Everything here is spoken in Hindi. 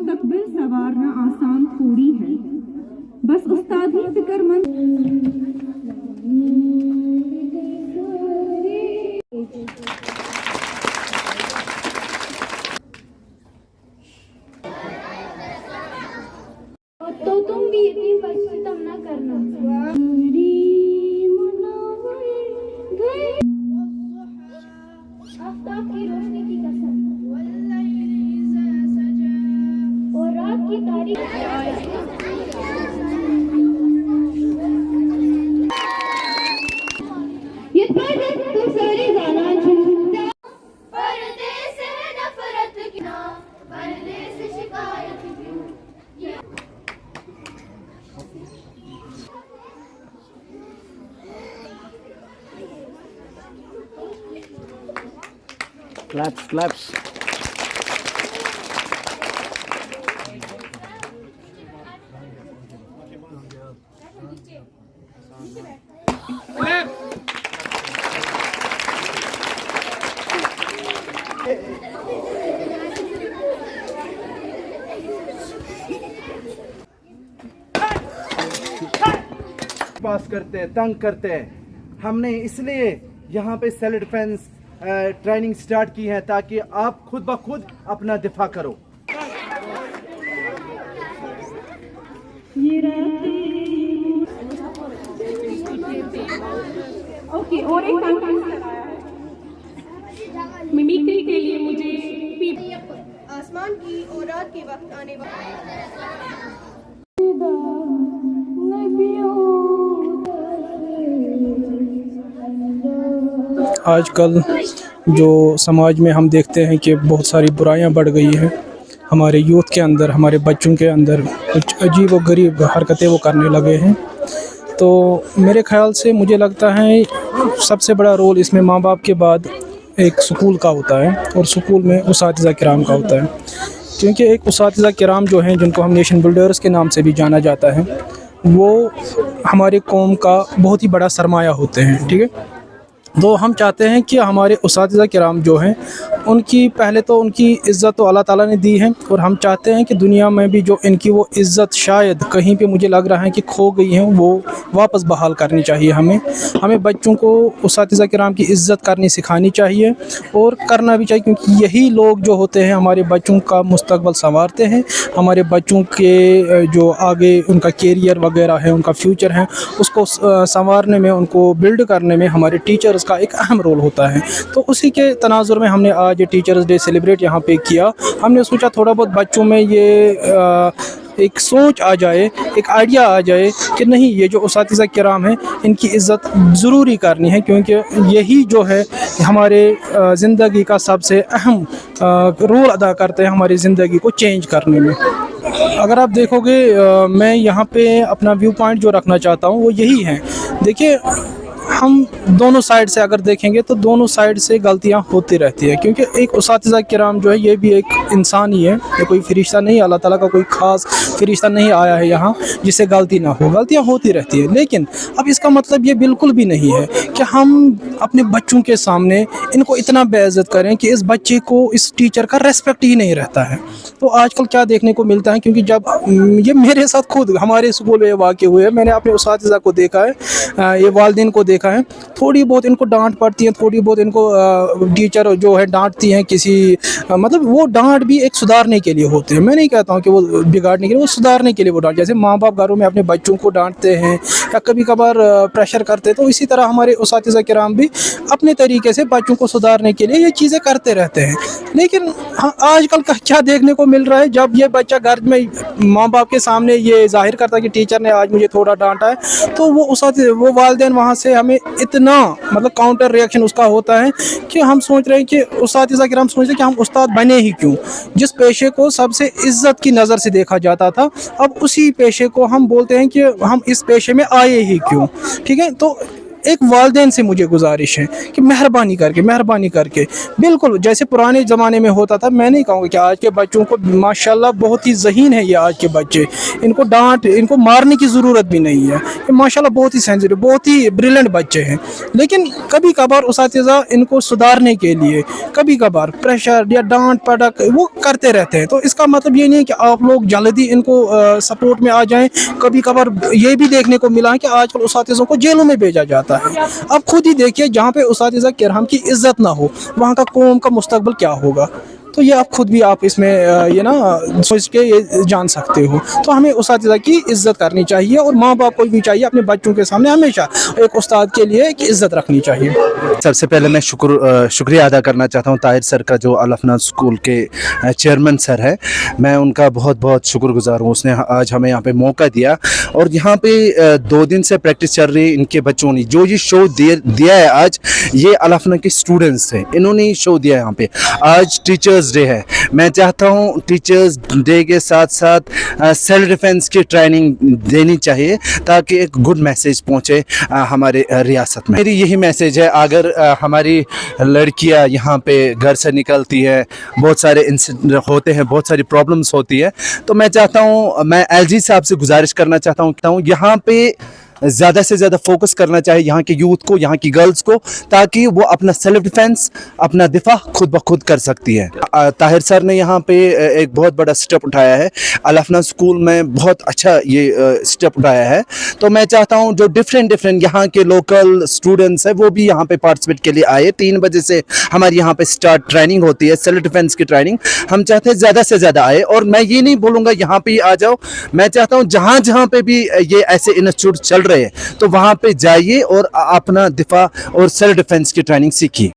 मुस्तकबिल संवारना आसान थोड़ी है, बस उस्ताद ही फिक्रमंद। तो तुम भी इतनी परिश्रम न करना। आफ्ताब की रोशनी की कसम और रात की तारीख। ये तो सारी गाना पर्दे से नफरत क्यों, पर्दे से शिकायत क्यों। Claps, claps. पास करते हैं, तंग करते हैं। हमने इसलिए यहाँ पे सेल्फ डिफेंस ट्रेनिंग स्टार्ट की है ताकि आप खुद ब खुद अपना दिफा करो। ओके, और एक मिमिक्री के लिए मुझे आसमान की और रात के वक्त आने आजकल जो समाज में हम देखते हैं कि बहुत सारी बुराइयां बढ़ गई हैं हमारे यूथ के अंदर, हमारे बच्चों के अंदर कुछ अजीब व गरीब हरकतें वो करने लगे हैं। तो मेरे ख्याल से मुझे लगता है सबसे बड़ा रोल इसमें माँ बाप के बाद एक स्कूल का होता है और स्कूल में उसातिज़ा किराम का होता है, क्योंकि एक उसातिज़ा किराम जो हैं जिनको हम नेशन बिल्डर्स के नाम से भी जाना जाता है, वो हमारे कौम का बहुत ही बड़ा सरमाया होते हैं। ठीक है, तो हम चाहते हैं कि हमारे उसातिज़ा किराम जो हैं उनकी पहले तो उनकी इज़्ज़त तो अल्लाह ताला ने दी है, और हम चाहते हैं कि दुनिया में भी जो इनकी वो इज़्ज़त शायद कहीं पे मुझे लग रहा है कि खो गई है, वो वापस बहाल करनी चाहिए। हमें बच्चों को उसातिज़ा किराम की इज़्ज़त करनी सिखानी चाहिए और करना भी चाहिए, क्योंकि यही लोग जो होते हैं हमारे बच्चों का मुस्तकबिल संवारते हैं। हमारे बच्चों के जो आगे उनका कैरियर वगैरह है, उनका फ्यूचर है, उसको संवारने में, उनको बिल्ड करने में हमारे टीचर्स का एक अहम रोल होता है। तो उसी के तनाजुर में हमने आज टीचर्स डे सेलिब्रेट यहाँ पे किया। हमने सोचा थोड़ा बहुत बच्चों में ये एक सोच आ जाए, एक आइडिया आ जाए कि नहीं, ये जो उसातिज़ा किराम हैं इनकी इज़्ज़त ज़रूरी करनी है, क्योंकि यही जो है हमारे ज़िंदगी का सबसे अहम रोल अदा करते हैं हमारी ज़िंदगी को चेंज करने में। अगर आप देखोगे मैं यहाँ पे अपना व्यू पॉइंट जो रखना चाहता हूँ वो यही है। देखिए, हम दोनों साइड से अगर देखेंगे तो दोनों साइड से गलतियां होती रहती है, क्योंकि एक उसातिज़ा किराम जो है ये भी एक इंसान ही है, ये कोई फरिश्ता नहीं, अल्लाह ताला का कोई ख़ास फरिश्ता नहीं आया है यहाँ जिससे गलती ना हो। गलतियां होती रहती है, लेकिन अब इसका मतलब ये बिल्कुल भी नहीं है कि हम अपने बच्चों के सामने इनको इतना बेइज्जत करें कि इस बच्चे को इस टीचर का रेस्पेक्ट ही नहीं रहता है। तो आजकल क्या देखने को मिलता है, क्योंकि जब ये मेरे साथ खुद हमारे स्कूल में वाक़ हुए हैं, मैंने अपने उसातिज़ा को देखा है, ये वालिदैन को देखा है, थोड़ी बहुत इनको डांट पड़ती है, थोड़ी बहुत इनको टीचर जो है डांटती हैं किसी, मतलब वो डांट भी एक सुधारने के लिए होते हैं। मैं नहीं कहता हूँ कि वो बिगाड़ने के लिए, वो सुधारने के लिए वो डांट, जैसे माँ बाप घरों में अपने बच्चों को डांटते हैं या कभी कभार प्रेशर करते हैं, तो इसी तरह हमारे उसातिज़ा किराम भी अपने तरीके से बच्चों को सुधारने के लिए ये चीज़ें करते रहते हैं। लेकिन हाँ, आजकल का क्या देखने को मिल रहा है, जब ये बच्चा घर में माँ बाप के सामने ये जाहिर करता है कि टीचर ने आज मुझे थोड़ा डांटा है, तो वो वालिदैन वहाँ से हमें इतना मतलब काउंटर रिएक्शन उसका होता है कि हम सोच रहे हैं कि उस्ताद-ए किराम सोच रहे हैं कि हम उस्ताद बने ही क्यों। जिस पेशे को सबसे इज्जत की नज़र से देखा जाता था, अब उसी पेशे को हम बोलते हैं कि हम इस पेशे में आए ही क्यों। ठीक है, तो एक वालिदैन से मुझे गुजारिश है कि मेहरबानी करके बिल्कुल जैसे पुराने ज़माने में होता था, मैं नहीं कहूँगा कि आज के बच्चों को माशाल्लाह बहुत ही ज़हीन है ये आज के बच्चे, इनको डांट इनको मारने की ज़रूरत भी नहीं है, ये माशाल्लाह बहुत ही सेंसिटिव बहुत ही ब्रिलियंट बच्चे हैं। लेकिन कभी कभार उस्ताद इनको सुधारने के लिए कभी कभार प्रेशर या डांट पटक वो करते रहते हैं। तो इसका मतलब ये नहीं है कि आप लोग जल्दी इनको सपोर्ट में आ जाएं। कभी कभार ये भी देखने को मिला है कि आजकल उस्तादों को जेलों में भेजा जाता है। अब खुद ही देखिए जहाँ पे उस्ताद किराम की इज्जत ना हो वहाँ का कौम का मुस्तकबिल क्या होगा। तो ये आप खुद भी आप इसमें ये ना सोच के ये जान सकते हो। तो हमें उस्ताद की इज्जत करनी चाहिए और माँ बाप को भी चाहिए अपने बच्चों के सामने हमेशा एक उस्ताद के लिए एक इज्जत रखनी चाहिए। सबसे पहले मैं शुक्रिया अदा करना चाहता हूँ ताहिर सर का, जो अल अफनान स्कूल के चेयरमैन सर है। मैं उनका बहुत बहुत शुक्रगुजार हूँ, उसने आज हमें यहाँ पे मौका दिया। और यहाँ पे 2 दिन से प्रैक्टिस चल रही है। इनके बच्चों ने जो ये शो दिया है आज, ये अल अफनान के स्टूडेंट्स हैं, इन्होंने ही शो दिया है यहाँ पे। आज टीचर्स डे है, मैं चाहता हूँ टीचर्स डे के साथ साथ सेल्फ डिफेंस की ट्रेनिंग देनी चाहिए ताकि एक गुड मैसेज पहुँचे हमारे रियासत में। मेरी यही मैसेज है, अगर हमारी लड़कियां यहाँ पे घर से निकलती है, बहुत सारे इंसिडेंट होते हैं, बहुत सारी प्रॉब्लम्स होती है, तो मैं चाहता हूँ, मैं एलजी साहब से गुजारिश करना चाहता हूँ यहाँ पे ज़्यादा से ज़्यादा फोकस करना चाहिए यहाँ के यूथ को, यहाँ की गर्ल्स को, ताकि वो अपना सेल्फ डिफेंस अपना दिफा खुद ब खुद कर सकती है। ताहिर सर ने यहाँ पे एक बहुत बड़ा स्टेप उठाया है, अल अफनान स्कूल में बहुत अच्छा ये स्टेप उठाया है। तो मैं चाहता हूँ जो डिफरेंट यहाँ के लोकल स्टूडेंट्स हैं वो भी यहाँ पे पार्टिसिपेट के लिए आए। 3 बजे से हमारी यहाँ पे स्टार्ट ट्रेनिंग होती है, सेल्फ डिफेंस की ट्रेनिंग। हम चाहते हैं ज़्यादा से ज़्यादा आए, और मैं ये नहीं बोलूँगा यहाँ पे आ जाओ, मैं चाहता हूँ जहाँ पे भी ये ऐसे इंस्टीट्यूट चल रहे हैं तो वहाँ पे जाइए और अपना दिफा और सेल्फ डिफेंस की ट्रेनिंग सीखिए।